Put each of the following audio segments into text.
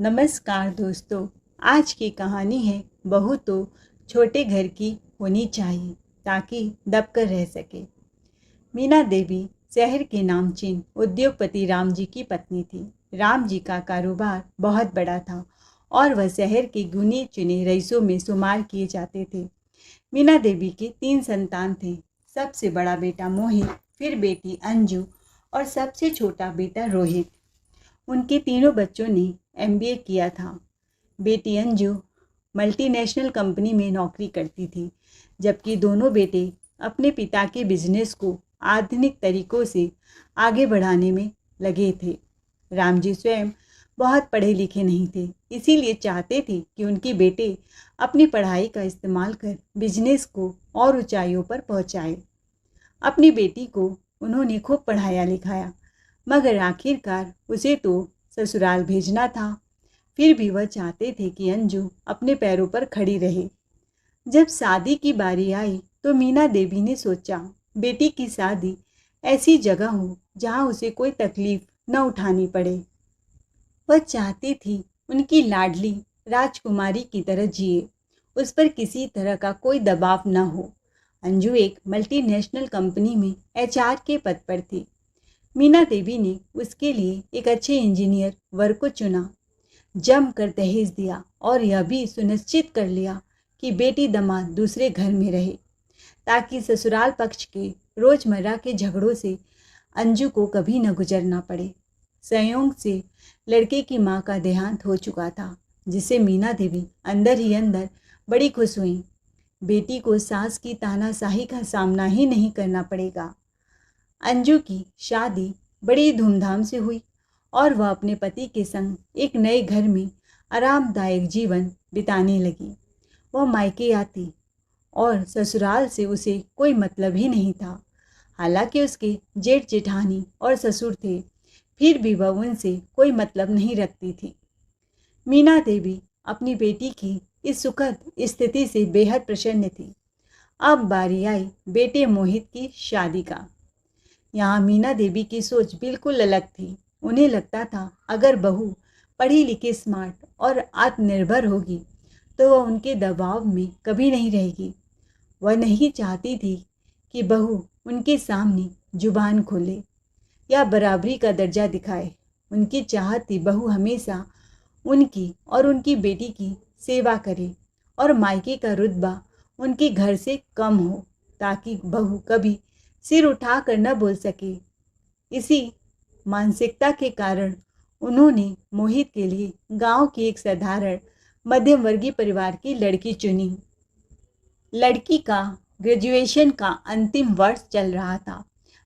नमस्कार दोस्तों। आज की कहानी है बहू तो छोटे घर की होनी चाहिए ताकि दबकर रह सके। मीना देवी शहर के नामचीन उद्योगपति राम जी की पत्नी थी। राम जी का कारोबार बहुत बड़ा था और वह शहर के गिने चुने रईसों में शुमार किए जाते थे। मीना देवी के 3 संतान थे। सबसे बड़ा बेटा मोहित, फिर बेटी अंजू और सबसे छोटा बेटा रोहित। उनके तीनों बच्चों ने एमबीए किया था। बेटी अंजू मल्टीनेशनल कंपनी में नौकरी करती थी, जबकि दोनों बेटे अपने पिता के बिजनेस को आधुनिक तरीकों से आगे बढ़ाने में लगे थे। राम जी स्वयं बहुत पढ़े लिखे नहीं थे, इसीलिए चाहते थे कि उनके बेटे अपनी पढ़ाई का इस्तेमाल कर बिजनेस को और ऊंचाइयों पर पहुंचाए। अपनी बेटी को उन्होंने खूब पढ़ाया लिखाया, मगर आखिरकार उसे तो ससुराल भेजना था। फिर भी वह चाहते थे कि अंजू अपने पैरों पर खड़ी रहे। जब शादी की बारी आई तो मीना देवी ने सोचा, बेटी की शादी ऐसी जगह हो जहां उसे कोई तकलीफ न उठानी पड़े। वह चाहती थी उनकी लाडली राजकुमारी की तरह जिए, उस पर किसी तरह का कोई दबाव न हो। अंजू एक मल्टीनेशनल कंपनी में एचआर के पद पर थी। मीना देवी ने उसके लिए एक अच्छे इंजीनियर वर को चुना, जमकर दहेज दिया और यह भी सुनिश्चित कर लिया कि बेटी दामाद दूसरे घर में रहे, ताकि ससुराल पक्ष के रोजमर्रा के झगड़ों से अंजू को कभी न गुजरना पड़े। संयोग से लड़के की मां का देहांत हो चुका था, जिससे मीना देवी अंदर ही अंदर बड़ी खुश हुई। बेटी को सास की तानाशाही का सामना ही नहीं करना पड़ेगा। अंजू की शादी बड़ी धूमधाम से हुई और वह अपने पति के संग एक नए घर में आरामदायक जीवन बिताने लगी। वह मायके आती और ससुराल से उसे कोई मतलब ही नहीं था। हालांकि उसके जेठ जेठानी और ससुर थे, फिर भी वह उनसे कोई मतलब नहीं रखती थी। मीना देवी अपनी बेटी की इस सुखद स्थिति से बेहद प्रसन्न थी। अब बारी आई बेटे मोहित की शादी का। यहाँ मीना देवी की सोच बिल्कुल अलग थी। उन्हें लगता था अगर बहू पढ़ी लिखी, स्मार्ट और आत्मनिर्भर होगी तो वह उनके दबाव में कभी नहीं रहेगी। वह नहीं चाहती थी कि बहू उनके सामने जुबान खोले या बराबरी का दर्जा दिखाए। उनकी चाहत थी बहू हमेशा उनकी और उनकी बेटी की सेवा करे और मायके का रुतबा उनके घर से कम हो, ताकि बहू कभी सिर उठाकर न बोल सके। इसी मानसिकता के कारण उन्होंने मोहित के लिए गांव की एक साधारण मध्यम वर्गीय परिवार की लड़की चुनी। लड़की का ग्रेजुएशन का अंतिम वर्ष चल रहा था,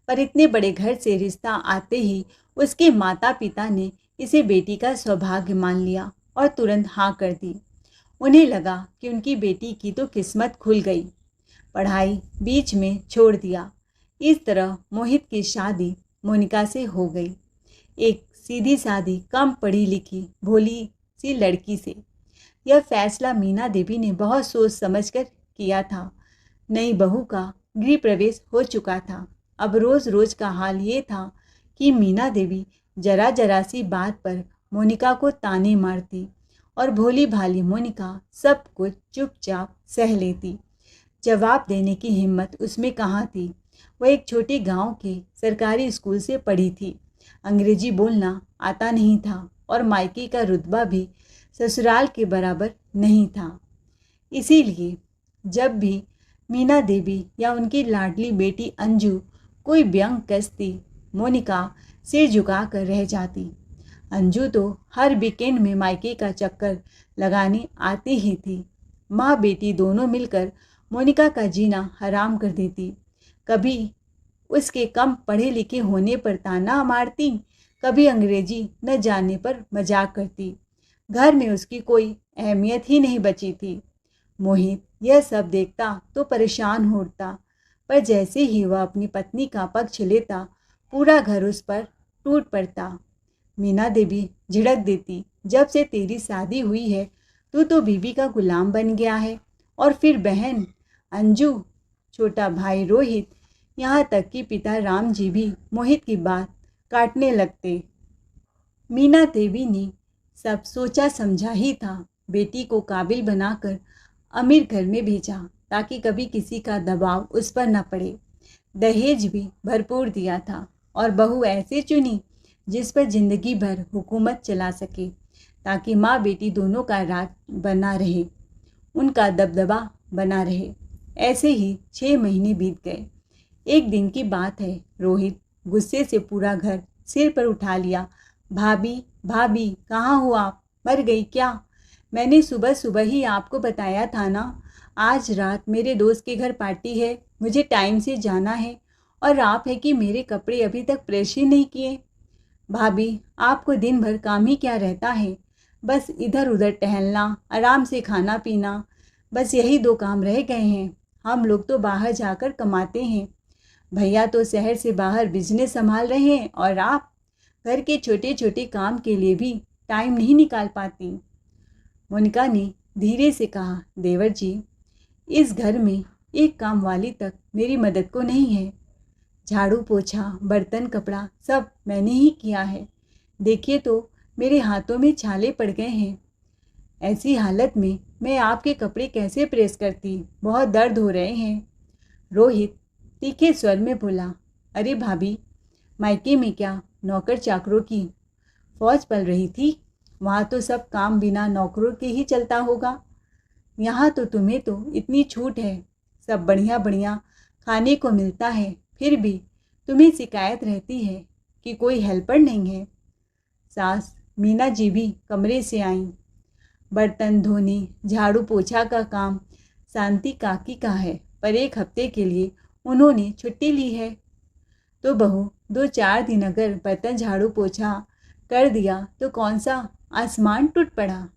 पर इतने बड़े घर से रिश्ता आते ही उसके माता पिता ने इसे बेटी का सौभाग्य मान लिया और तुरंत हाँ कर दी। उन्हें लगा कि उनकी बेटी की तो किस्मत खुल गई। पढ़ाई बीच में छोड़ दिया। इस तरह मोहित की शादी मोनिका से हो गई, एक सीधी सादी, कम पढ़ी लिखी, भोली सी लड़की से। यह फैसला मीना देवी ने बहुत सोच समझकर किया था। नई बहू का गृह प्रवेश हो चुका था। अब रोज रोज का हाल ये था कि मीना देवी जरा जरा सी बात पर मोनिका को ताने मारती और भोली भाली मोनिका सब कुछ चुपचाप सह लेती। जवाब देने की हिम्मत उसमें कहाँ थी। वह एक छोटे गांव के सरकारी स्कूल से पढ़ी थी। अंग्रेजी बोलना आता नहीं था और मायके का रुतबा भी ससुराल के बराबर नहीं था। इसीलिए जब भी मीना देवी या उनकी लाडली बेटी अंजू कोई व्यंग कसती, मोनिका सिर झुकाकर रह जाती। अंजू तो हर वीकेंड में मायके का चक्कर लगाने आती ही थी। माँ बेटी दोनों मिलकर मोनिका का जीना हराम कर देती। कभी उसके कम पढ़े लिखे होने पर ताना मारती, कभी अंग्रेजी न जानने पर मजाक करती। घर में उसकी कोई अहमियत ही नहीं बची थी। मोहित यह सब देखता तो परेशान हो उठता, पर जैसे ही वह अपनी पत्नी का पक्ष लेता, पूरा घर उस पर टूट पड़ता। मीना देवी झिड़क देती, जब से तेरी शादी हुई है तू तो बीवी का गुलाम बन गया है। और फिर बहन अंजू, छोटा भाई रोहित, यहाँ तक कि पिता राम जी भी मोहित की बात काटने लगते। मीना देवी ने सब सोचा समझा ही था। बेटी को काबिल बनाकर अमीर घर में भेजा ताकि कभी किसी का दबाव उस पर न पड़े। दहेज भी भरपूर दिया था और बहू ऐसे चुनी जिस पर जिंदगी भर हुकूमत चला सके, ताकि माँ बेटी दोनों का राज बना रहे, उनका दबदबा बना रहे। ऐसे ही 6 महीने बीत गए। एक दिन की बात है, रोहित गुस्से से पूरा घर सिर पर उठा लिया। भाभी भाभी, कहाँ हो आप? मर गई क्या? मैंने सुबह सुबह ही आपको बताया था ना, आज रात मेरे दोस्त के घर पार्टी है, मुझे टाइम से जाना है। और आप है कि मेरे कपड़े अभी तक प्रेस ही नहीं किए। भाभी, आपको दिन भर काम ही क्या रहता है? बस इधर उधर टहलना, आराम से खाना पीना, बस यही 2 काम रह गए हैं। हम लोग तो बाहर जाकर कमाते हैं। भैया तो शहर से बाहर बिजनेस संभाल रहे हैं और आप घर के छोटे छोटे काम के लिए भी टाइम नहीं निकाल पाती। मोनिका ने धीरे से कहा, देवर जी, इस घर में एक काम वाली तक मेरी मदद को नहीं है। झाड़ू पोछा बर्तन कपड़ा सब मैंने ही किया है। देखिए तो मेरे हाथों में छाले पड़ गए हैं। ऐसी हालत में मैं आपके कपड़े कैसे प्रेस करती? बहुत दर्द हो रहे हैं। रोहित तीखे स्वर में बोला, अरे भाभी, मायके में क्या नौकर चाकरों की फौज पल रही थी? वहाँ तो सब काम बिना नौकरों के ही चलता होगा। यहाँ तो तुम्हें तो इतनी छूट है, सब बढ़िया बढ़िया खाने को मिलता है, फिर भी तुम्हें शिकायत रहती है कि कोई हेल्पर नहीं है। सास मीना जी भी कमरे से आईं। बर्तन धोने झाड़ू पोछा का काम शांति काकी का है, पर 1 हफ्ते के लिए उन्होंने छुट्टी ली है। तो बहू 2-4 दिन अगर बर्तन झाड़ू पोछा कर दिया तो कौन सा आसमान टूट पड़ा?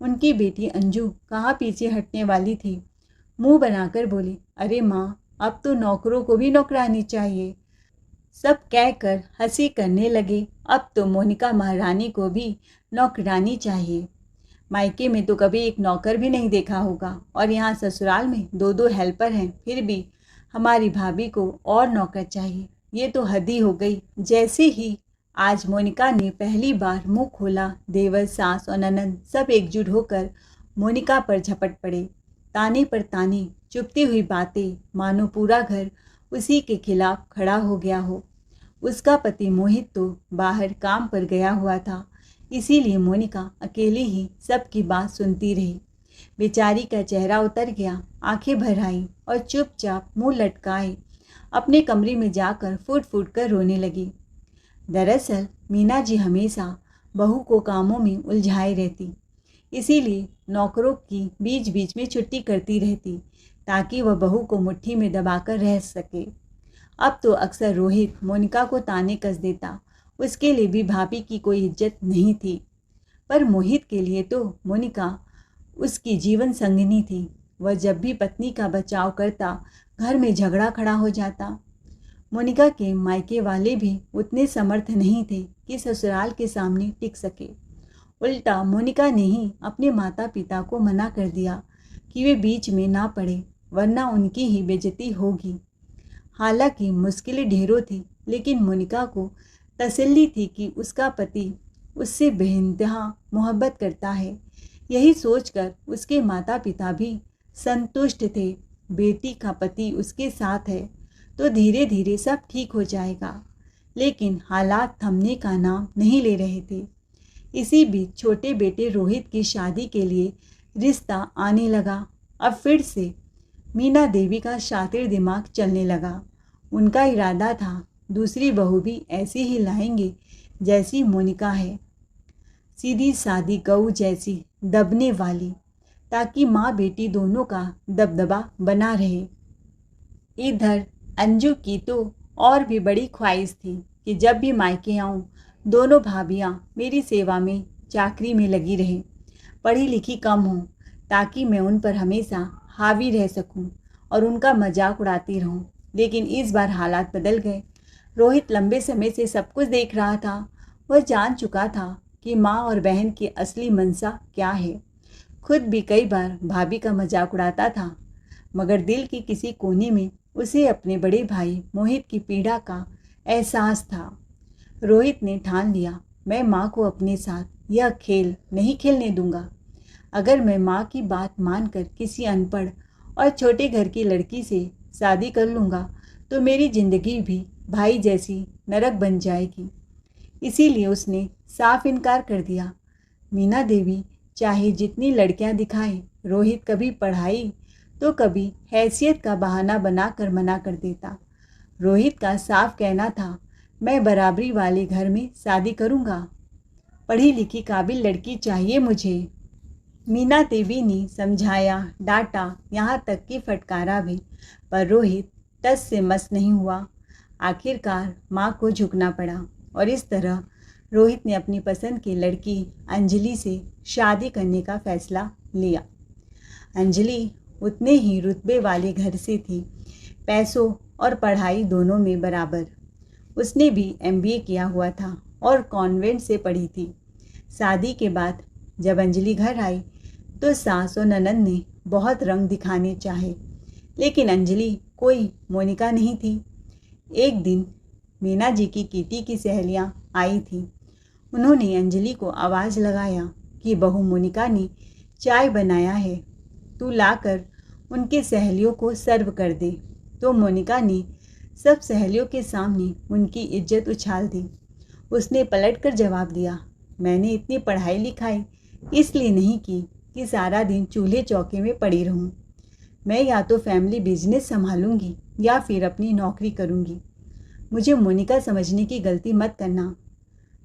उनकी बेटी अंजू कहाँ पीछे हटने वाली थी, मुंह बनाकर बोली, अरे माँ, अब तो नौकरों को भी नौकरानी चाहिए। सब कहकर हंसी करने लगे। अब तो मोनिका महारानी को भी नौकरानी चाहिए। मायके में तो कभी एक नौकर भी नहीं देखा होगा और यहाँ ससुराल में 2-2 हेल्पर हैं, फिर भी हमारी भाभी को और नौकर चाहिए। ये तो हद ही हो गई। जैसे ही आज मोनिका ने पहली बार मुंह खोला, देवर सास और ननंद सब एकजुट होकर मोनिका पर झपट पड़े। ताने पर ताने, चुपती हुई बातें, मानो पूरा घर उसी के खिलाफ खड़ा हो गया हो। उसका पति मोहित तो बाहर काम पर गया हुआ था, इसीलिए मोनिका अकेले ही सबकी बात सुनती रही। बेचारी का चेहरा उतर गया, आंखें भर आईं और चुपचाप मुंह लटकाए अपने कमरे में जाकर फूट फूट कर रोने लगी। दरअसल मीना जी हमेशा बहू को कामों में उलझाए रहती, इसीलिए नौकरों की बीच बीच में छुट्टी करती रहती ताकि वह बहू को मुट्ठी में दबाकर रह सके। अब तो अक्सर रोहित मोनिका को ताने कस देता, उसके लिए भी भाभी की कोई इज्जत नहीं थी। पर मोहित के लिए तो मोनिका उसकी जीवन संगिनी थी। वह जब भी पत्नी का बचाव करता, घर में झगड़ा खड़ा हो जाता। मोनिका के मायके वाले भी उतने समर्थ नहीं थे कि ससुराल के सामने टिक सके। उल्टा मोनिका ने ही अपने माता पिता को मना कर दिया कि वे बीच में ना पड़े, वरना उनकी ही बेइज्जती होगी। हालांकि मुश्किलें ढेरों थी, लेकिन मोनिका को तसल्ली थी कि उसका पति उससे बेइंतहा मोहब्बत करता है। यही सोचकर उसके माता पिता भी संतुष्ट थे। बेटी का पति उसके साथ है तो धीरे धीरे सब ठीक हो जाएगा। लेकिन हालात थमने का नाम नहीं ले रहे थे। इसी बीच छोटे बेटे रोहित की शादी के लिए रिश्ता आने लगा। अब फिर से मीना देवी का शातिर दिमाग चलने लगा। उनका इरादा था दूसरी बहू भी ऐसी ही लाएंगे जैसी मोनिका है, सीधी सादी गऊ जैसी, दबने वाली, ताकि माँ बेटी दोनों का दबदबा बना रहे। इधर अंजू की तो और भी बड़ी ख्वाहिश थी कि जब भी मायके आऊँ, दोनों भाभियाँ मेरी सेवा में चाकरी में लगी रहें, पढ़ी लिखी कम हों, ताकि मैं उन पर हमेशा हावी रह सकूं और उनका मजाक उड़ाती रहूं। लेकिन इस बार हालात बदल गए। रोहित लंबे समय से सब कुछ देख रहा था। वह जान चुका था कि माँ और बहन की असली मंशा क्या है। खुद भी कई बार भाभी का मजाक उड़ाता था, मगर दिल की किसी कोने में उसे अपने बड़े भाई मोहित की पीड़ा का एहसास था। रोहित ने ठान लिया, मैं माँ को अपने साथ यह खेल नहीं खेलने दूंगा। अगर मैं माँ की बात मानकर किसी अनपढ़ और छोटे घर की लड़की से शादी कर लूँगा तो मेरी ज़िंदगी भी भाई जैसी नरक बन जाएगी। इसीलिए उसने साफ इनकार कर दिया। मीना देवी चाहे जितनी लड़कियां दिखाए, रोहित कभी पढ़ाई तो कभी हैसियत का बहाना बनाकर मना कर देता। रोहित का साफ कहना था, मैं बराबरी वाले घर में शादी करूँगा, पढ़ी लिखी काबिल लड़की चाहिए मुझे। मीना देवी ने समझाया, डांटा, यहाँ तक कि फटकारा भी, पर रोहित टस से मस नहीं हुआ। आखिरकार माँ को झुकना पड़ा और इस तरह रोहित ने अपनी पसंद की लड़की अंजलि से शादी करने का फैसला लिया। अंजलि उतने ही रुतबे वाले घर से थी, पैसों और पढ़ाई दोनों में बराबर। उसने भी MBA किया हुआ था और कॉन्वेंट से पढ़ी थी। शादी के बाद जब अंजलि घर आई तो सास और ननद ने बहुत रंग दिखाने चाहे, लेकिन अंजलि कोई मोनिका नहीं थी। एक दिन मीना जी की किटी की सहेलियां आई थीं। उन्होंने अंजलि को आवाज़ लगाया कि बहू मोनिका ने चाय बनाया है, तू लाकर उनके सहेलियों को सर्व कर दे। तो मोनिका ने सब सहेलियों के सामने उनकी इज्जत उछाल दी। उसने पलटकर जवाब दिया, मैंने इतनी पढ़ाई लिखाई इसलिए नहीं की कि सारा दिन चूल्हे चौके में पड़ी रहूं। मैं या तो फैमिली बिजनेस संभालूंगी या फिर अपनी नौकरी करूंगी। मुझे मोनिका समझने की गलती मत करना।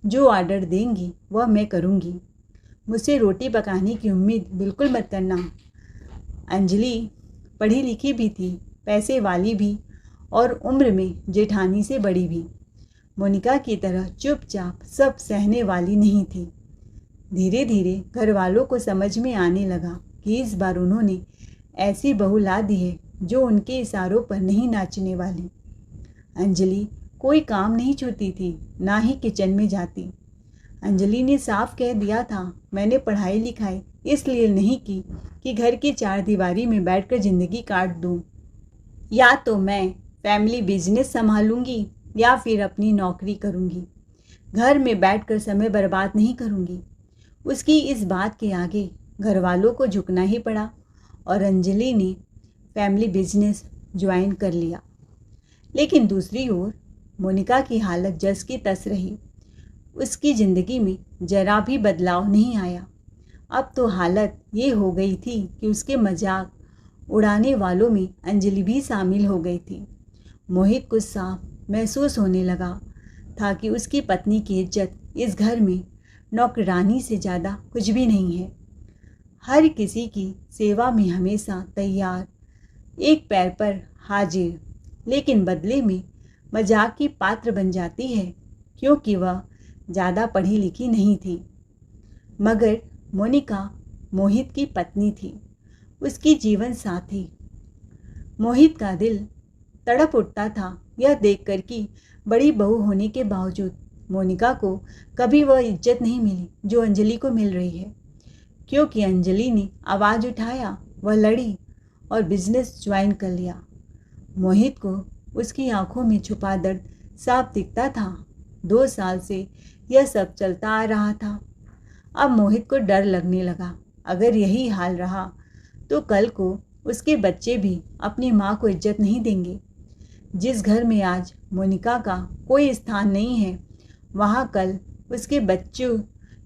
जो ऑर्डर देंगी वह मैं करूंगी। मुझसे रोटी पकाने की उम्मीद बिल्कुल मत करना। अंजलि पढ़ी लिखी भी थी, पैसे वाली भी और उम्र में जेठानी से बड़ी भी। मोनिका की तरह चुपचाप सब सहने वाली नहीं थी। धीरे धीरे घर वालों को समझ में आने लगा कि इस बार उन्होंने ऐसी बहू ला दी है जो उनके इशारों पर नहीं नाचने वाली। अंजलि कोई काम नहीं छूती थी, ना ही किचन में जाती। अंजलि ने साफ कह दिया था, मैंने पढ़ाई लिखाई इसलिए नहीं की कि घर की चार दीवारी में बैठकर ज़िंदगी काट दूं। या तो मैं फैमिली बिजनेस संभालूंगी या फिर अपनी नौकरी करूंगी। घर में बैठकर समय बर्बाद नहीं करूंगी। उसकी इस बात के आगे घर वालों को झुकना ही पड़ा और अंजलि ने फैमिली बिजनेस ज्वाइन कर लिया। लेकिन दूसरी ओर मोनिका की हालत जस की तस रही। उसकी ज़िंदगी में जरा भी बदलाव नहीं आया। अब तो हालत ये हो गई थी कि उसके मजाक उड़ाने वालों में अंजलि भी शामिल हो गई थी। मोहित को साफ महसूस होने लगा था कि उसकी पत्नी की इज्जत इस घर में नौकरानी से ज़्यादा कुछ भी नहीं है। हर किसी की सेवा में हमेशा तैयार, एक पैर पर हाजिर, लेकिन बदले में मजाक की पात्र बन जाती है क्योंकि वह ज़्यादा पढ़ी लिखी नहीं थी। मगर मोनिका मोहित की पत्नी थी, उसकी जीवन साथी। मोहित का दिल तड़प उठता था यह देखकर कि बड़ी बहू होने के बावजूद मोनिका को कभी वह इज्जत नहीं मिली जो अंजलि को मिल रही है। क्योंकि अंजलि ने आवाज़ उठाया, वह लड़ी और बिजनेस ज्वाइन कर लिया। मोहित को उसकी आंखों में छुपा दर्द साफ दिखता था। 2 साल से यह सब चलता आ रहा था। अब मोहित को डर लगने लगा, अगर यही हाल रहा तो कल को उसके बच्चे भी अपनी माँ को इज्जत नहीं देंगे। जिस घर में आज मोनिका का कोई स्थान नहीं है, वहाँ कल उसके बच्चों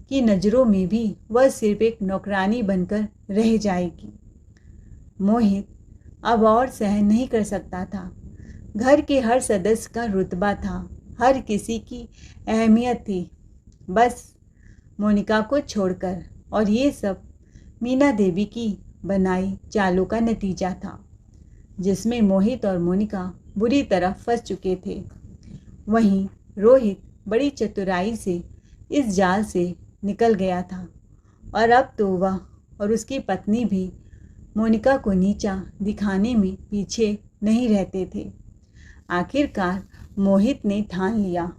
की नज़रों में भी वह सिर्फ एक नौकरानी बनकर रह जाएगी। मोहित अब और सहन नहीं कर सकता था। घर के हर सदस्य का रुतबा था, हर किसी की अहमियत थी, बस मोनिका को छोड़कर। और ये सब मीना देवी की बनाई चालों का नतीजा था, जिसमें मोहित और मोनिका बुरी तरह फंस चुके थे। वहीं रोहित बड़ी चतुराई से इस जाल से निकल गया था और अब तो वह और उसकी पत्नी भी मोनिका को नीचा दिखाने में पीछे नहीं रहते थे। आखिरकार मोहित ने ठान लिया।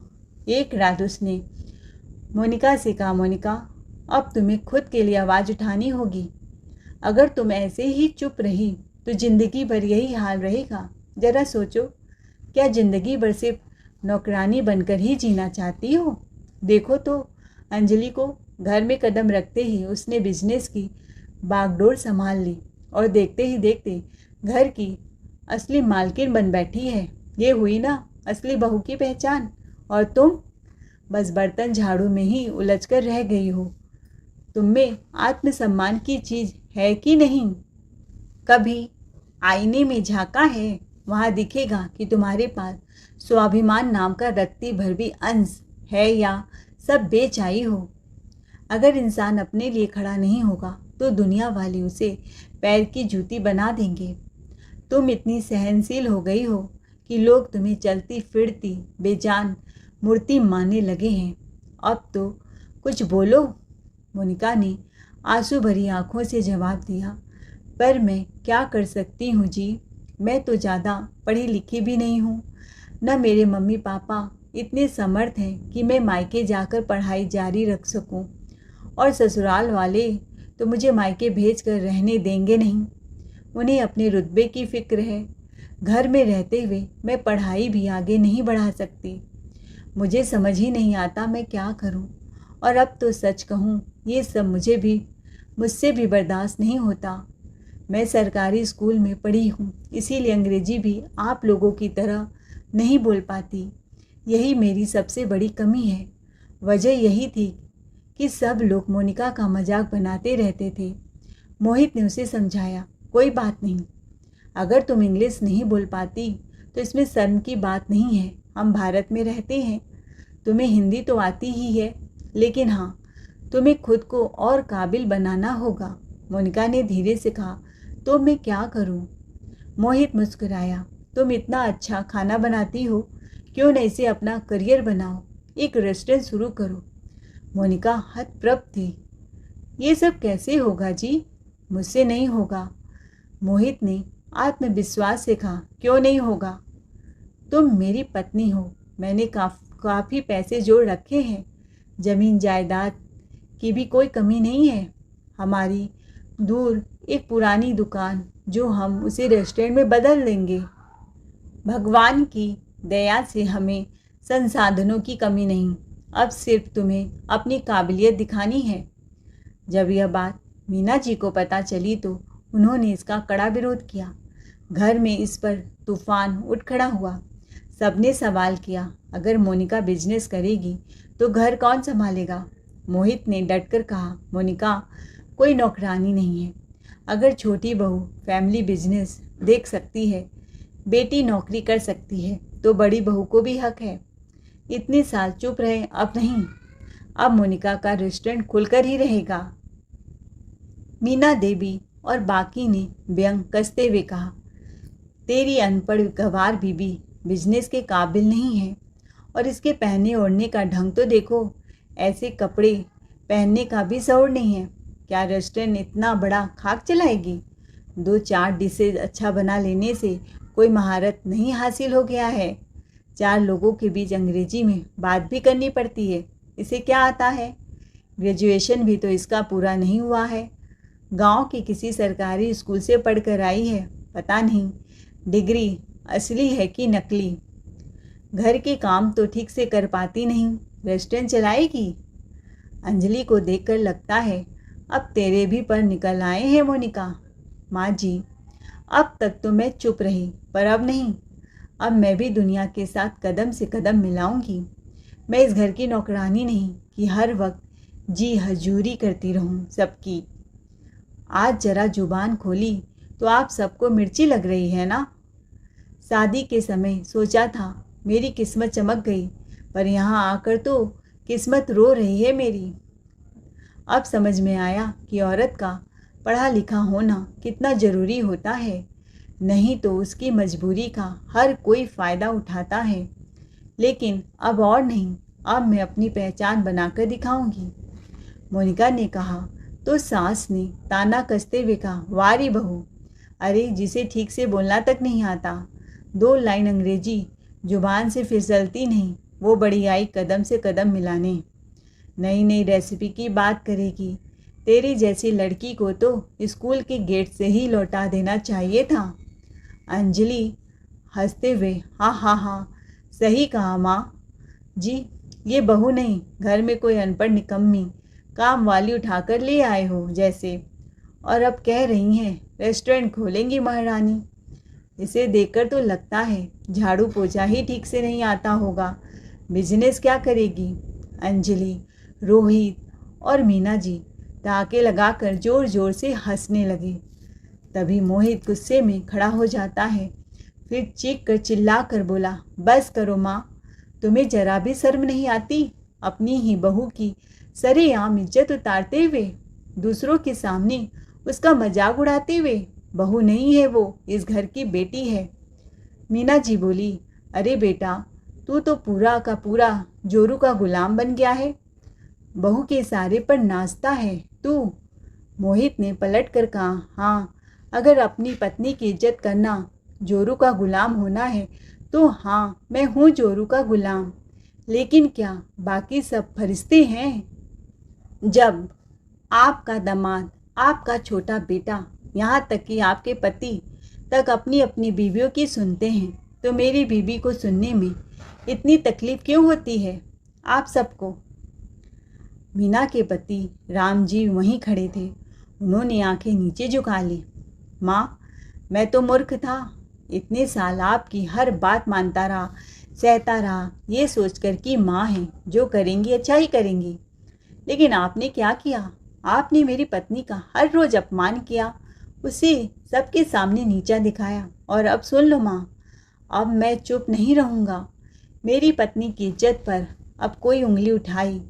एक रात उसने मोनिका से कहा, मोनिका, अब तुम्हें खुद के लिए आवाज़ उठानी होगी। अगर तुम ऐसे ही चुप रही तो ज़िंदगी भर यही हाल रहेगा। ज़रा सोचो, क्या ज़िंदगी भर सिर्फ नौकरानी बनकर ही जीना चाहती हो? देखो तो अंजलि को घर में कदम रखते ही उसने बिजनेस की बागडोर संभाल ली और देखते ही देखते घर की असली मालकिन बन बैठी है। ये हुई ना असली बहू की पहचान। और तुम बस बर्तन झाड़ू में ही उलझकर रह गई हो। तुम में आत्मसम्मान की चीज़ है कि नहीं? कभी आईने में झांका है? वहाँ दिखेगा कि तुम्हारे पास स्वाभिमान नाम का रत्ती भर भी अंश है या सब बेचाई हो। अगर इंसान अपने लिए खड़ा नहीं होगा तो दुनिया वाले उसे पैर की जूती बना देंगे। तुम इतनी सहनशील हो गई हो कि लोग तुम्हें चलती फिरती बेजान मूर्ति मानने लगे हैं। अब तो कुछ बोलो। मोनिका ने आंसू भरी आंखों से जवाब दिया, पर मैं क्या कर सकती हूँ जी, मैं तो ज़्यादा पढ़ी लिखी भी नहीं हूँ। न मेरे मम्मी पापा इतने समर्थ हैं कि मैं मायके जाकर पढ़ाई जारी रख सकूँ, और ससुराल वाले तो मुझे मायके भेज कर रहने देंगे नहीं। उन्हें अपने रुतबे की फिक्र है। घर में रहते हुए मैं पढ़ाई भी आगे नहीं बढ़ा सकती। मुझे समझ ही नहीं आता मैं क्या करूं। और अब तो सच कहूं ये सब मुझसे भी बर्दाश्त नहीं होता। मैं सरकारी स्कूल में पढ़ी हूं, इसीलिए अंग्रेजी भी आप लोगों की तरह नहीं बोल पाती। यही मेरी सबसे बड़ी कमी है। वजह यही थी कि सब लोग मोनिका का मजाक बनाते रहते थे। मोहित ने उसे समझाया, कोई बात नहीं, अगर तुम इंग्लिश नहीं बोल पाती तो इसमें शर्म की बात नहीं है। हम भारत में रहते हैं। तुम्हें हिंदी तो आती ही है, लेकिन हाँ, तुम्हें खुद को और काबिल बनाना होगा। मोनिका ने धीरे से कहा, तो मैं क्या करूँ? मोहित मुस्कुराया, तुम इतना अच्छा खाना बनाती हो, क्यों न इसे अपना करियर बनाओ, एक रेस्टोरेंट शुरू करो। मोनिका हतप्रभ थी। ये सब कैसे होगा जी? मुझसे नहीं होगा। मोहित ने आत्मविश्वास से कहा, क्यों नहीं होगा? तुम मेरी पत्नी हो। मैंने काफ़ी पैसे जोड़ रखे हैं। ज़मीन जायदाद की भी कोई कमी नहीं है। हमारी दूर एक पुरानी दुकान जो हम उसे रेस्टोरेंट में बदल देंगे। भगवान की दया से हमें संसाधनों की कमी नहीं। अब सिर्फ तुम्हें अपनी काबिलियत दिखानी है। जब यह बात मीना जी को पता चली तो उन्होंने इसका कड़ा विरोध किया। घर में इस पर तूफान उठ खड़ा हुआ। सबने सवाल किया, अगर मोनिका बिजनेस करेगी तो घर कौन संभालेगा? मोहित ने डटकर कहा, मोनिका कोई नौकरानी नहीं है। अगर छोटी बहू फैमिली बिजनेस देख सकती है, बेटी नौकरी कर सकती है, तो बड़ी बहू को भी हक है। इतने साल चुप रहे, अब नहीं। अब मोनिका का रेस्टोरेंट खुलकर ही रहेगा। मीना देवी और बाकी ने व्यंग कसते हुए कहा, तेरी अनपढ़ गंवार बीबी बिजनेस के काबिल नहीं है। और इसके पहनने ओढ़ने का ढंग तो देखो, ऐसे कपड़े पहनने का भी शौर नहीं है। क्या रेस्टोरेंट इतना बड़ा खाक चलाएगी? 2-4 डिशेज अच्छा बना लेने से कोई महारत नहीं हासिल हो गया है। 4 लोगों के बीच अंग्रेजी में बात भी करनी पड़ती है। इसे क्या आता है? ग्रेजुएशन भी तो इसका पूरा नहीं हुआ है। गांव के किसी सरकारी स्कूल से पढ़कर आई है। पता नहीं डिग्री असली है कि नकली। घर के काम तो ठीक से कर पाती नहीं, रेस्टोरेंट चलाएगी? अंजलि को देखकर लगता है अब तेरे भी पर निकल आए हैं मोनिका। माँ जी, अब तक तो मैं चुप रही, पर अब नहीं। अब मैं भी दुनिया के साथ कदम से कदम मिलाऊंगी। मैं इस घर की नौकरानी नहीं कि हर वक्त जी हजूरी करती रहूं सबकी। आज जरा जुबान खोली तो आप सबको मिर्ची लग रही है ना? शादी के समय सोचा था मेरी किस्मत चमक गई, पर यहाँ आकर तो किस्मत रो रही है मेरी। अब समझ में आया कि औरत का पढ़ा लिखा होना कितना ज़रूरी होता है, नहीं तो उसकी मजबूरी का हर कोई फ़ायदा उठाता है। लेकिन अब और नहीं, अब मैं अपनी पहचान बनाकर दिखाऊंगी। मोनिका ने कहा तो सास ने ताना कसते हुए कहा, वारी बहू, अरे जिसे ठीक से बोलना तक नहीं आता, 2 लाइन अंग्रेजी जुबान से फिसलती नहीं, वो बड़ी आई कदम से कदम मिलाने। नई नई रेसिपी की बात करेगी। तेरी जैसी लड़की को तो स्कूल के गेट से ही लौटा देना चाहिए था। अंजलि हंसते हुए, हाँ हाँ हाँ, सही कहा माँ जी। ये बहू नहीं, घर में कोई अनपढ़ निकम्मी काम वाली उठाकर ले आए हो जैसे, और अब कह रही हैं रेस्टोरेंट खोलेंगी महारानी। इसे देखकर तो लगता है झाड़ू पोछा ही ठीक से नहीं आता होगा। बिजनेस क्या करेगी? अंजलि, रोहित और मीना जी ताके लगाकर ज़ोर ज़ोर से हंसने लगे। तभी मोहित गुस्से में खड़ा हो जाता है, फिर चीख कर चिल्ला कर बोला, बस करो माँ, तुम्हें जरा भी शर्म नहीं आती? अपनी ही बहू की सरेआम इज्जत उतारते हुए, दूसरों के सामने उसका मजाक उड़ाते हुए। बहू नहीं है वो, इस घर की बेटी है। मीना जी बोली, अरे बेटा, तू तो पूरा का पूरा जोरू का गुलाम बन गया है। बहू के इशारे पर नाचता है तू। मोहित ने पलट कर कहा, हाँ, अगर अपनी पत्नी की इज्जत करना जोरू का गुलाम होना है तो हाँ, मैं हूँ जोरू का गुलाम। लेकिन क्या बाकी सब फरिश्ते हैं? जब आपका दामाद, आपका छोटा बेटा, यहाँ तक कि आपके पति तक अपनी अपनी बीवियों की सुनते हैं, तो मेरी बीवी को सुनने में इतनी तकलीफ क्यों होती है आप सबको? मीना के पति राम जी वहीं खड़े थे। उन्होंने आंखें नीचे झुका ली। माँ, मैं तो मूर्ख था। इतने साल आपकी हर बात मानता रहा, सहता रहा, ये सोचकर कि माँ है, जो करेंगी अच्छा ही करेंगी। लेकिन आपने क्या किया? आपने मेरी पत्नी का हर रोज़ अपमान किया, उसे सबके सामने नीचा दिखाया। और अब सुन लो माँ, अब मैं चुप नहीं रहूँगा। मेरी पत्नी की इज्जत पर अब कोई उंगली उठाई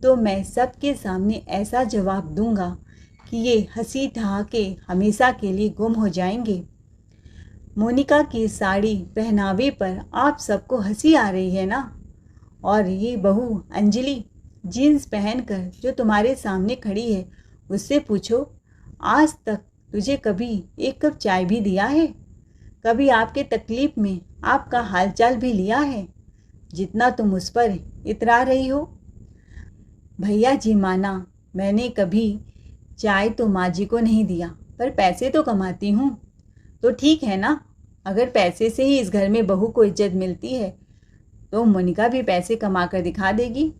तो मैं सबके सामने ऐसा जवाब दूंगा कि ये हंसी ठहाके हमेशा के लिए गुम हो जाएंगे। मोनिका की साड़ी पहनावे पर आप सबको हंसी आ रही है ना? और ये बहू अंजलि जीन्स पहनकर जो तुम्हारे सामने खड़ी है, उससे पूछो, आज तक तुझे कभी एक कप चाय भी दिया है? कभी आपके तकलीफ में आपका हालचाल भी लिया है? जितना तुम उस पर इतरा रही हो। भैया जी माना, मैंने कभी चाय तो माँ जी को नहीं दिया, पर पैसे तो कमाती हूँ। तो ठीक है ना, अगर पैसे से ही इस घर में बहू को इज्जत मिलती है तो मोनिका भी पैसे कमा कर दिखा देगी।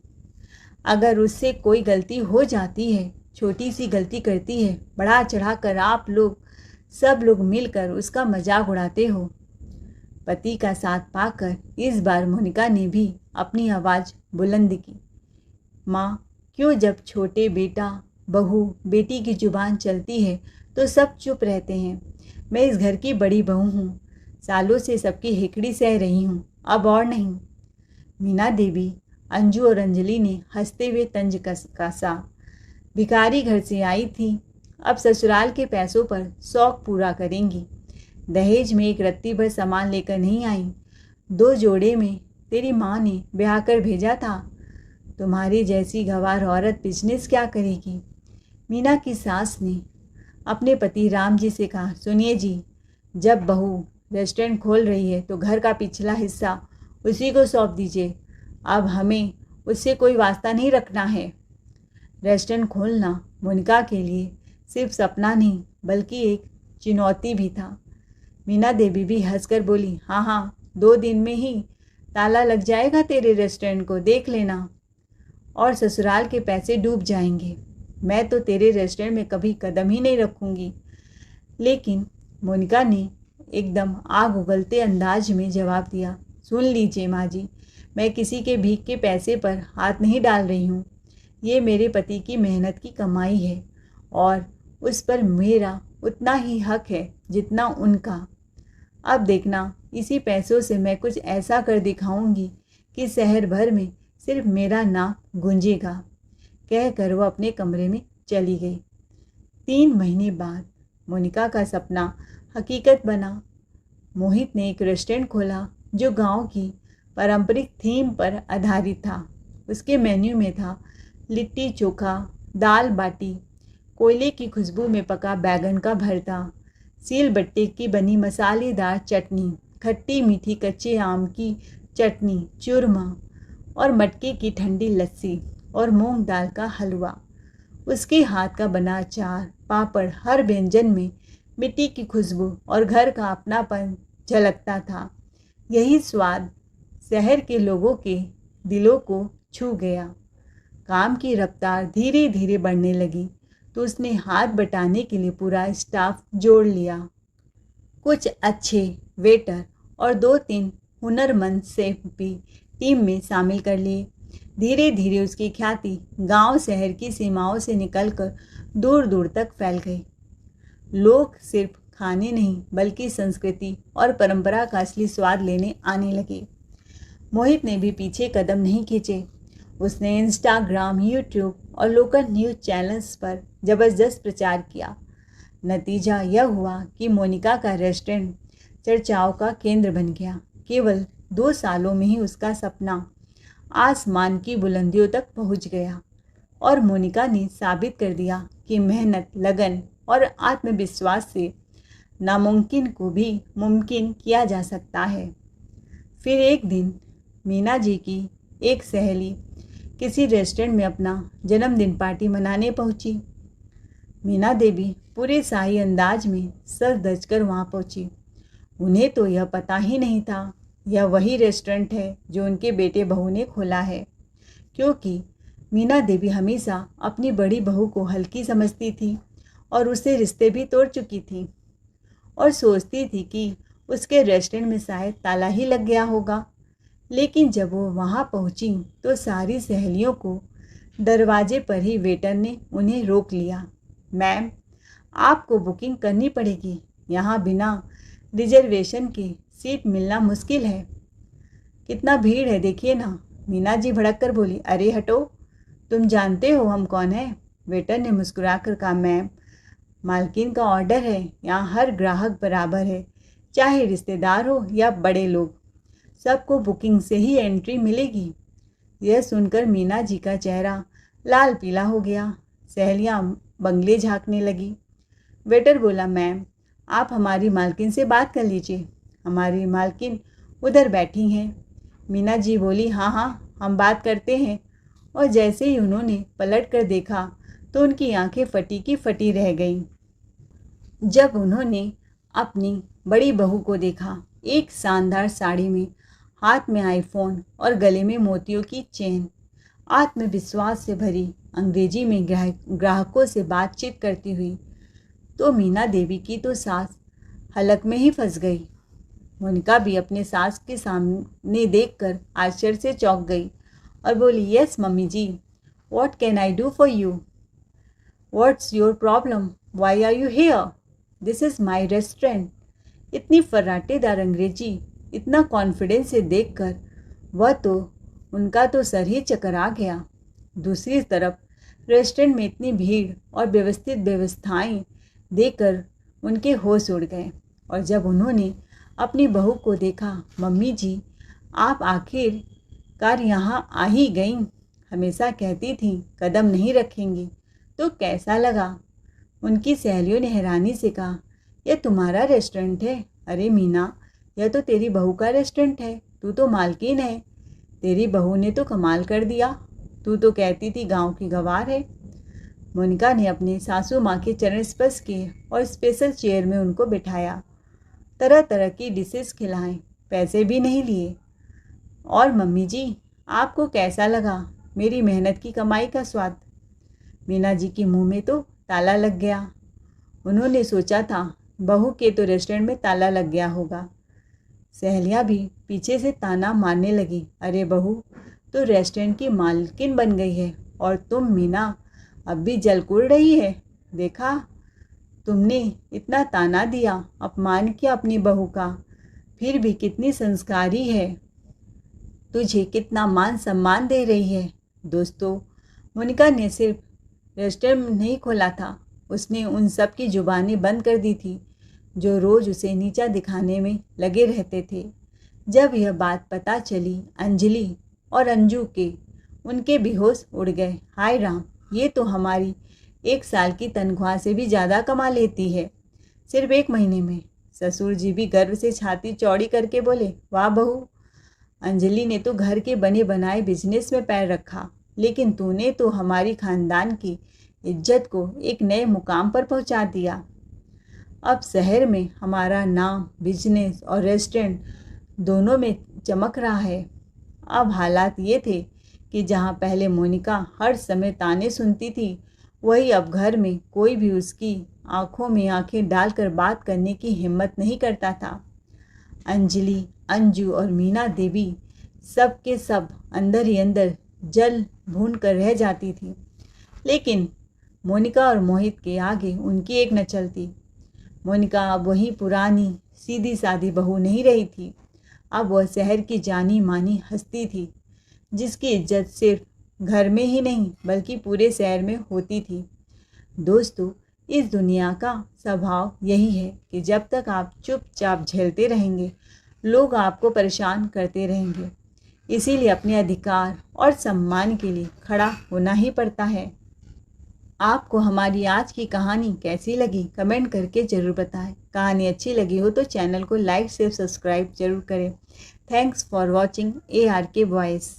अगर उससे कोई गलती हो जाती है, छोटी सी गलती करती है, बढ़ा चढ़ा कर आप लोग सब लोग मिलकर उसका मजाक उड़ाते हो। पति का साथ पाकर इस बार मोनिका ने भी अपनी आवाज़ बुलंद की। माँ, क्यों जब छोटे बेटा, बहू, बेटी की जुबान चलती है तो सब चुप रहते हैं? मैं इस घर की बड़ी बहू हूँ, सालों से सबकी हिकड़ी सह रही हूँ, अब और नहीं। मीना देवी, अंजू और अंजलि ने हंसते हुए तंज कसा। भिखारी घर से आई थी, अब ससुराल के पैसों पर शौक पूरा करेंगी। दहेज में एक रत्ती भर सामान लेकर नहीं आई, 2 जोड़े में तेरी माँ ने ब्याह कर भेजा था। तुम्हारी जैसी गंवार औरत बिजनेस क्या करेगी? मीना की सास ने अपने पति राम जी से कहा, सुनिए जी, जब बहू रेस्टोरेंट खोल रही है तो घर का पिछला हिस्सा उसी को सौंप दीजिए। अब हमें उससे कोई वास्ता नहीं रखना है। रेस्टोरेंट खोलना मोनिका के लिए सिर्फ सपना नहीं बल्कि एक चुनौती भी था। मीना देवी भी हंसकर बोली, हाँ हाँ, 2 दिन में ही ताला लग जाएगा तेरे रेस्टोरेंट को, देख लेना, और ससुराल के पैसे डूब जाएंगे। मैं तो तेरे रेस्टोरेंट में कभी कदम ही नहीं रखूँगी। लेकिन मोनिका ने एकदम आग उगलते अंदाज में जवाब दिया, सुन लीजिए माँ जी, मैं किसी के भीख के पैसे पर हाथ नहीं डाल रही हूँ। ये मेरे पति की मेहनत की कमाई है और उस पर मेरा उतना ही हक है जितना उनका। अब देखना, इसी पैसों से मैं कुछ ऐसा कर दिखाऊंगी कि शहर भर में सिर्फ मेरा नाम गूंजेगा। कहकर वो अपने कमरे में चली गई। 3 महीने बाद मोनिका का सपना हकीकत बना। मोहित ने एक रेस्टोरेंट खोला जो गांव की पारंपरिक थीम पर आधारित था। उसके मेन्यू में था लिट्टी चोखा, दाल बाटी, कोयले की खुशबू में पका बैगन का भरता, सील बट्टे की बनी मसालेदार चटनी, खट्टी मीठी कच्चे आम की चटनी, चूरमा और मटके की ठंडी लस्सी और मूंग दाल का हलवा। उसके हाथ का बना अचार, पापड़, हर व्यंजन में मिट्टी की खुशबू और घर का अपनापन झलकता था। यही स्वाद शहर के लोगों के दिलों को छू गया। काम की रफ्तार धीरे धीरे बढ़ने लगी तो उसने हाथ बटाने के लिए पूरा स्टाफ जोड़ लिया। कुछ अच्छे वेटर और 2-3 हुनरमंद शेफ भी टीम में शामिल कर लिए। धीरे धीरे उसकी ख्याति गांव शहर की सीमाओं से निकलकर दूर दूर तक फैल गई। लोग सिर्फ खाने नहीं बल्कि संस्कृति और परंपरा का असली स्वाद लेने आने लगे। मोहित ने भी पीछे कदम नहीं खींचे। उसने इंस्टाग्राम, यूट्यूब और लोकल न्यूज़ चैनल्स पर ज़बरदस्त प्रचार किया। नतीजा यह हुआ कि मोनिका का रेस्टोरेंट चर्चाओं का केंद्र बन गया। केवल 2 सालों में ही उसका सपना आसमान की बुलंदियों तक पहुंच गया और मोनिका ने साबित कर दिया कि मेहनत, लगन और आत्मविश्वास से नामुमकिन को भी मुमकिन किया जा सकता है। फिर एक दिन मीना जी की एक सहेली किसी रेस्टोरेंट में अपना जन्मदिन पार्टी मनाने पहुंची। मीना देवी पूरे शाही अंदाज में सर धजकर वहां पहुंची। उन्हें तो यह पता ही नहीं था यह वही रेस्टोरेंट है जो उनके बेटे बहू ने खोला है, क्योंकि मीना देवी हमेशा अपनी बड़ी बहू को हल्की समझती थी और उससे रिश्ते भी तोड़ चुकी थी और सोचती थी कि उसके रेस्टोरेंट में शायद ताला ही लग गया होगा। लेकिन जब वो वहाँ पहुँची तो सारी सहेलियों को दरवाजे पर ही वेटर ने उन्हें रोक लिया। मैम, आपको बुकिंग करनी पड़ेगी, यहाँ बिना रिजर्वेशन के सीट मिलना मुश्किल है। कितना भीड़ है देखिए ना, मीना जी भड़क कर बोली। अरे हटो, तुम जानते हो हम कौन हैं? वेटर ने मुस्कुराकर कहा। मैम, मालकिन का ऑर्डर है, यहाँ हर ग्राहक बराबर है, चाहे रिश्तेदार हो या बड़े लोग, सबको बुकिंग से ही एंट्री मिलेगी। यह सुनकर मीना जी का चेहरा लाल पीला हो गया। सहेलियाँ बंगले झांकने लगी। वेटर बोला, मैम आप हमारी मालकिन से बात कर लीजिए, हमारी मालकिन उधर बैठी हैं। मीना जी बोली, हाँ हाँ हम बात करते हैं। और जैसे ही उन्होंने पलट कर देखा तो उनकी आंखें फटी की फटी रह गईं। जब उन्होंने अपनी बड़ी बहू को देखा, एक शानदार साड़ी में, हाथ में आईफोन और गले में मोतियों की चेन, आत्मविश्वास से भरी अंग्रेजी में ग्राहकों से बातचीत करती हुई, तो मीना देवी की तो सांस हलक में ही फंस गई। मोनिका भी अपने सास के सामने देखकर आश्चर्य से चौंक गई और बोली, yes mummy ji, what can I do for you? What's your problem? Why are you here? This is my restaurant. इतनी फर्राटेदार अंग्रेजी, इतना कॉन्फिडेंस से देखकर उनका तो सर ही चकरा गया। दूसरी तरफ रेस्टोरेंट में इतनी भीड़ और व्यवस्थित व्यवस्थाएं देखकर उनके होश उड़ गए। और जब उन्होंने अपनी बहू को देखा, मम्मी जी आप आखिरकार यहाँ आ ही गईं, हमेशा कहती थी कदम नहीं रखेंगी, तो कैसा लगा? उनकी सहेलियों ने हैरानी से कहा, यह तुम्हारा रेस्टोरेंट है? अरे मीना, यह तो तेरी बहू का रेस्टोरेंट है, तू तो मालकिन है। तेरी बहू ने तो कमाल कर दिया, तू तो कहती थी गांव की गवार है। मोनिका ने अपने सासू माँ के चरण स्पर्श किए और स्पेशल चेयर में उनको बिठाया। तरह तरह की डिशेस खिलाएं, पैसे भी नहीं लिए। और मम्मी जी आपको कैसा लगा मेरी मेहनत की कमाई का स्वाद? मीना जी के मुंह में तो ताला लग गया। उन्होंने सोचा था बहू के तो रेस्टोरेंट में ताला लग गया होगा। सहेलियाँ भी पीछे से ताना मारने लगी, अरे बहू तो रेस्टोरेंट की मालकिन बन गई है और तुम मीना अब भी जलकुड़ रही है। देखा, तुमने इतना ताना दिया, अपमान किया अपनी बहू का, फिर भी कितनी संस्कारी है, तुझे कितना मान सम्मान दे रही है। दोस्तों, मोनिका ने सिर्फ रेस्टोरेंट नहीं खोला था, उसने उन सब की जुबानें बंद कर दी थी जो रोज़ उसे नीचा दिखाने में लगे रहते थे। जब यह बात पता चली अंजलि और अंजू के, उनके बेहोश उड़ गए। हाय राम, ये तो हमारी 1 साल की तनख्वाह से भी ज़्यादा कमा लेती है, सिर्फ 1 महीने में। ससुर जी भी गर्व से छाती चौड़ी करके बोले, वाह बहू, अंजलि ने तो घर के बने बनाए बिजनेस में पैर रखा, लेकिन तूने तो हमारी खानदान की इज्जत को एक नए मुकाम पर पहुंचा दिया। अब शहर में हमारा नाम, बिजनेस और रेस्टोरेंट दोनों में चमक रहा है। अब हालात ये थे कि जहाँ पहले मोनिका हर समय ताने सुनती थी, वही अब घर में कोई भी उसकी आंखों में आंखें डालकर बात करने की हिम्मत नहीं करता था। अंजलि, अंजू और मीना देवी सब के सब अंदर ही अंदर जल भून कर रह जाती थी, लेकिन मोनिका और मोहित के आगे उनकी एक न चलती। मोनिका अब वही पुरानी सीधी सादी बहू नहीं रही थी। अब वह शहर की जानी मानी हस्ती थी, जिसकी इज्जत सिर्फ घर में ही नहीं बल्कि पूरे शहर में होती थी। दोस्तों, इस दुनिया का स्वभाव यही है कि जब तक आप चुपचाप झेलते रहेंगे, लोग आपको परेशान करते रहेंगे। इसीलिए अपने अधिकार और सम्मान के लिए खड़ा होना ही पड़ता है। आपको हमारी आज की कहानी कैसी लगी कमेंट करके ज़रूर बताएं। कहानी अच्छी लगी हो तो चैनल को लाइक शेयर सब्सक्राइब जरूर करें। Thanks for watching ARK voice.